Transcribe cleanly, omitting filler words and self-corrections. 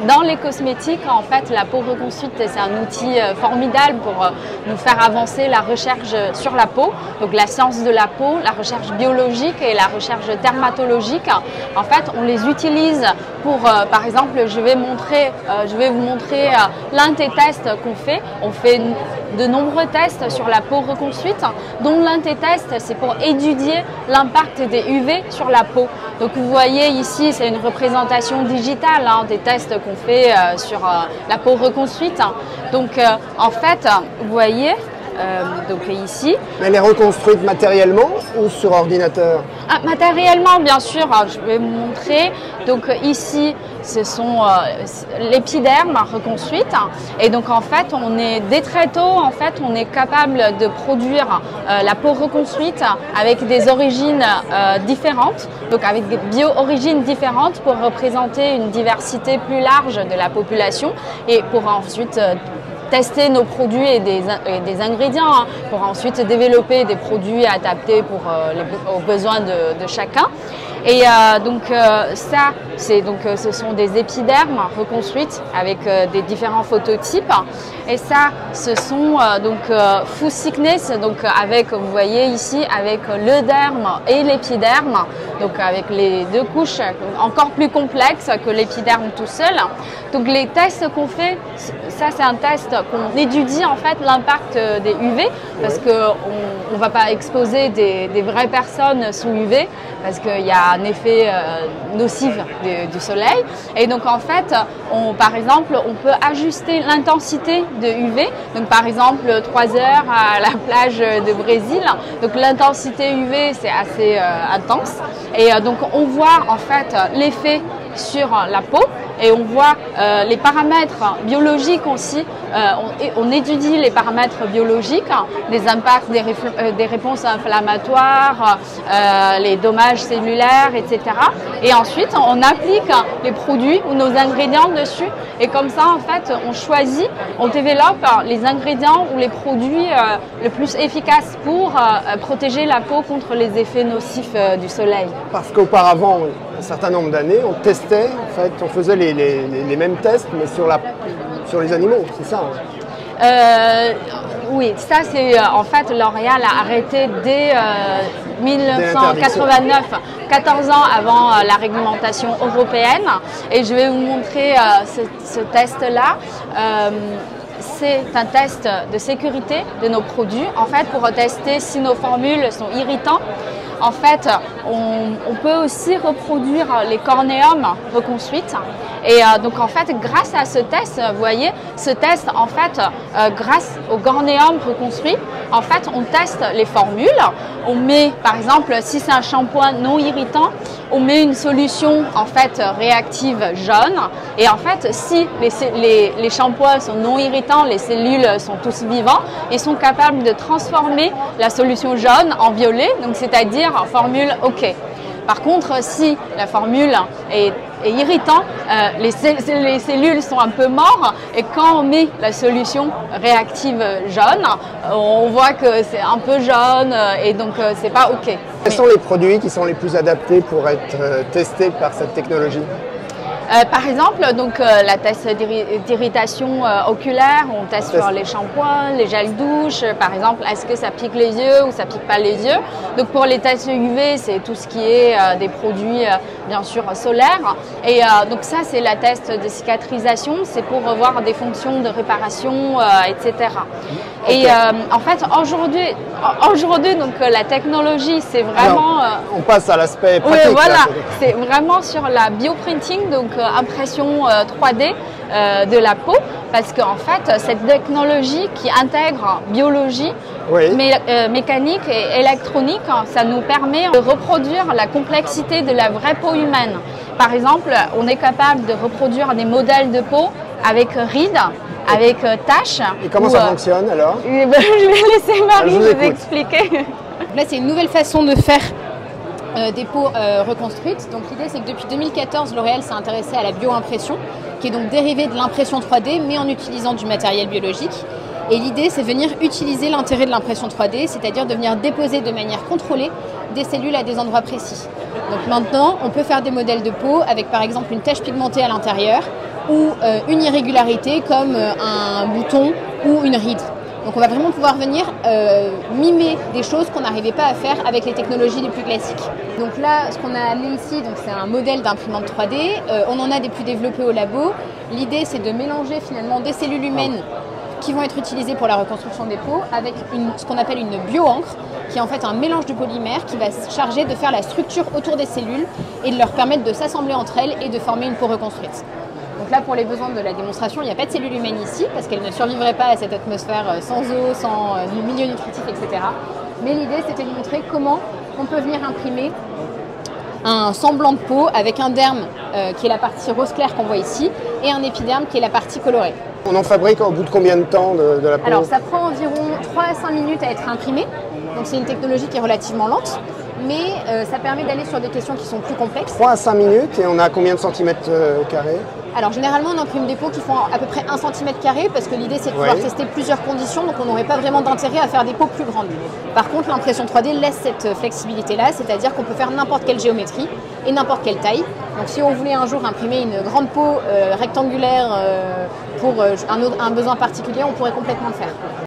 Dans les cosmétiques, en fait, la peau reconstruite, c'est un outil formidable pour nous faire avancer la recherche sur la peau. Donc la science de la peau, la recherche biologique et la recherche dermatologique. En fait, on les utilise pour, par exemple, je vais vous montrer l'un des tests qu'on fait. On fait de nombreux tests sur la peau reconstruite, dont l'un des tests, c'est pour étudier l'impact des UV sur la peau. Donc vous voyez ici, c'est une représentation digitale des tests qu'on fait sur la peau reconstruite. Donc en fait, vous voyez, donc ici. Mais elle est reconstruite matériellement ou sur ordinateur? Matériellement, bien sûr, je vais vous montrer. Donc ici, ce sont l'épiderme reconstruite. Et donc en fait, dès très tôt, en fait, on est capable de produire la peau reconstruite avec des origines différentes, donc avec des bio-origines différentes pour représenter une diversité plus large de la population et pour ensuite tester nos produits et des ingrédients pour ensuite développer des produits adaptés aux besoins de chacun. Et donc ça, ce sont des épidermes reconstruites avec des différents phototypes. Et ça, ce sont full thickness, donc avec, vous voyez ici, avec le derme et l'épiderme, donc avec les deux couches encore plus complexes que l'épiderme tout seul. Donc les tests qu'on fait, ça c'est un test qu'on étudie en fait l'impact des UV parce qu'on ne va pas exposer des vraies personnes sous UV parce qu'il y a un effet nocif du soleil. Et donc en fait, par exemple, on peut ajuster l'intensité de UV. Donc par exemple, 3 heures à la plage de Brésil. Donc l'intensité UV, c'est assez intense. Et donc on voit en fait l'effet sur la peau et on voit les paramètres biologiques aussi. On étudie les paramètres biologiques, les impacts des réponses inflammatoires, les dommages cellulaires, etc. Et ensuite, on applique les produits ou nos ingrédients dessus. Et comme ça, en fait, on choisit, on développe les ingrédients ou les produits le plus efficaces pour protéger la peau contre les effets nocifs du soleil. Parce qu'auparavant, un certain nombre d'années, on testait, en fait, on faisait les mêmes tests, mais sur les animaux, c'est ça Oui, ça c'est en fait L'Oréal a arrêté dès 1989, 14 ans avant la réglementation européenne. Et je vais vous montrer ce test-là. C'est un test de sécurité de nos produits, en fait, pour tester si nos formules sont irritantes. En fait, on peut aussi reproduire les cornéums reconstruites. Et donc, en fait, grâce à ce test, vous voyez, ce test, en fait, grâce au cornéum reconstruit, en fait, on teste les formules. On met, par exemple, si c'est un shampoing non irritant, on met une solution, en fait, réactive jaune. Et en fait, si les shampoings sont non irritants, les cellules sont tous vivants, ils sont capables de transformer la solution jaune en violet, donc c'est-à-dire en formule OK. Par contre, si la formule est irritante, les cellules sont un peu mortes et quand on met la solution réactive jaune, on voit que c'est un peu jaune et donc c'est pas OK. Quels sont les produits qui sont les plus adaptés pour être testés par cette technologie ? Par exemple, donc, la test d'irritation oculaire, on teste sur les shampoings, les gels douche, par exemple, est-ce que ça pique les yeux ou ça pique pas les yeux. Donc pour les tests UV, c'est tout ce qui est des produits bien sûr solaires. Et donc ça, c'est la test de cicatrisation, c'est pour voir des fonctions de réparation, etc. Okay. Et en fait, aujourd'hui, donc la technologie, c'est vraiment... Alors, on passe à l'aspect pratique. Oui, voilà, c'est vraiment sur la bioprinting, donc impression 3D de la peau, parce qu'en fait, cette technologie qui intègre biologie, mécanique et électronique, ça nous permet de reproduire la complexité de la vraie peau humaine. Par exemple, on est capable de reproduire des modèles de peau avec rides, avec taches. Et comment ça fonctionne alors? Je vais laisser Marie vous expliquer. Là, c'est une nouvelle façon de faire des peaux reconstruites. Donc l'idée, c'est que depuis 2014, L'Oréal s'est intéressé à la bioimpression, qui est donc dérivée de l'impression 3D, mais en utilisant du matériel biologique. Et l'idée, c'est de venir utiliser l'intérêt de l'impression 3D, c'est-à-dire de venir déposer de manière contrôlée des cellules à des endroits précis. Donc maintenant, on peut faire des modèles de peau avec par exemple une tache pigmentée à l'intérieur, ou une irrégularité comme un bouton ou une ride. Donc on va vraiment pouvoir venir mimer des choses qu'on n'arrivait pas à faire avec les technologies les plus classiques. Donc là, ce qu'on a amené ici, c'est un modèle d'imprimante 3D. On en a des plus développés au labo. L'idée, c'est de mélanger finalement des cellules humaines qui vont être utilisées pour la reconstruction des peaux avec ce qu'on appelle une bio-encre, qui est en fait un mélange de polymères qui va se charger de faire la structure autour des cellules et de leur permettre de s'assembler entre elles et de former une peau reconstruite. Donc là, pour les besoins de la démonstration, il n'y a pas de cellules humaines ici, parce qu'elles ne survivraient pas à cette atmosphère sans eau, sans milieu nutritif, etc. Mais l'idée, c'était de montrer comment on peut venir imprimer un semblant de peau avec un derme qui est la partie rose clair qu'on voit ici, et un épiderme qui est la partie colorée. On en fabrique au bout de combien de temps de la peau? Alors ça prend environ 3 à 5 minutes à être imprimé, donc c'est une technologie qui est relativement lente, mais ça permet d'aller sur des questions qui sont plus complexes. 3 à 5 minutes, et on a combien de centimètres carrés? Alors généralement on imprime des peaux qui font à peu près 1 cm², parce que l'idée c'est de pouvoir tester plusieurs conditions, donc on n'aurait pas vraiment d'intérêt à faire des peaux plus grandes. Par contre l'impression 3D laisse cette flexibilité-là, c'est-à-dire qu'on peut faire n'importe quelle géométrie et n'importe quelle taille. Donc si on voulait un jour imprimer une grande peau rectangulaire pour un besoin particulier, on pourrait complètement le faire.